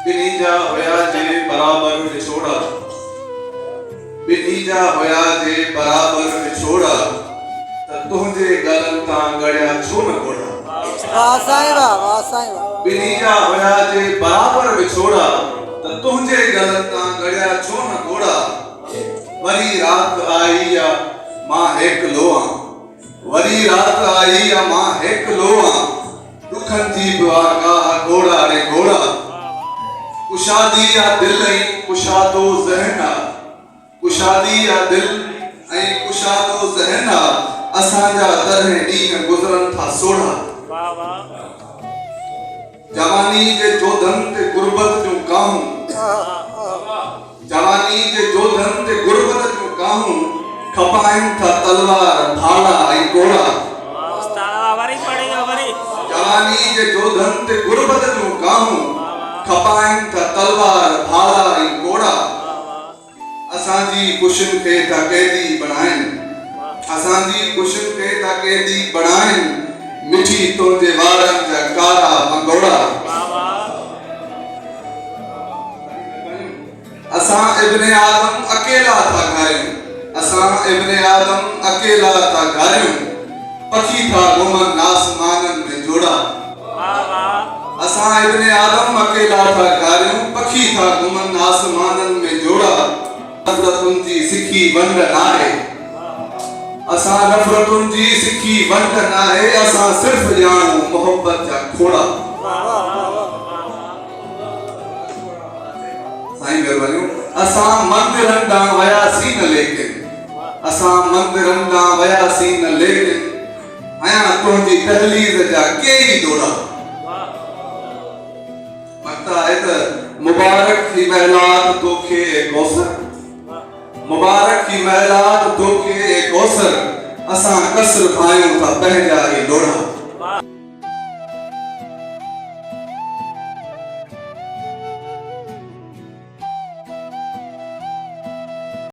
बिनीजा होया जे बराबर विछोड़ा, बिनीजा होया जे बराबर विछोड़ा, त तुझे गलन तां गड़िया छो न घोड़ा। वाह साईं वाह, वाह साईं वाह। बिनीजा होया जे बराबर विछोड़ा, त तुझे गलन तां गड़िया छो न घोड़ा। वरी रात आई या मां हेक लोआ, वरी रात आई या मां हेक लोआ, दुखन थी आगाह घोड़ा रे घोड़ा। कुशादी या दिल ऐं कुशादो ज़हन आ, कुशादी या दिल ऐं कुशादो ज़हन आ, असांजा तरह ॾींहं गुज़रनि था सोढ़ा। जवानी जे जोधन ते गुरबत जूं काहूं, जवानी जे जोधन ते गुरबत जूं काहूं, खपाइनि था तलवार भाला ऐं कोड़ा। जवानी जे जोधन ते गुरबत जूं काहूं, खपाइनि था तलवार भाला ऐं कोड़ा। असांजी कुशिन खे था कैदी बणाइनि, असांजी कुशिन खे था कैदी बणाइनि, मिठी तुंहिंजे वारनि जा कारा मंगोड़ा। असां इब्ने आदम अकेला था घारियूं, असां इब्ने आदम अकेला था घारियूं, पखी था घुमन आसमाननि में जोड़ा। असां इब्ने आदम अकेला था घारियूं, पखी था घुमन आसमाननि में जोड़ा। नफ़रतुनि जी सिखी वंड नाहे, असां नफ़रतुनि जी सिखी वंड नाहे, असां सिर्फ़ ॼाणूं मोहब्बत जा खोड़ा। साईं महिरबानियूं। असां मंदिरनि ॾांहुं वियासीं न लेकिन, असां मंदिरनि ॾांहुं वियासीं न लेकिन, अयां तुंहिंजी दहलीज़ जा कई दौड़ा। मता है त मुबारक ही महलात तोखे कौसर, मुबारक ही महलात तोखे कौसर, असां कसर पायूं था पंहिंजा ई लोढ़ा।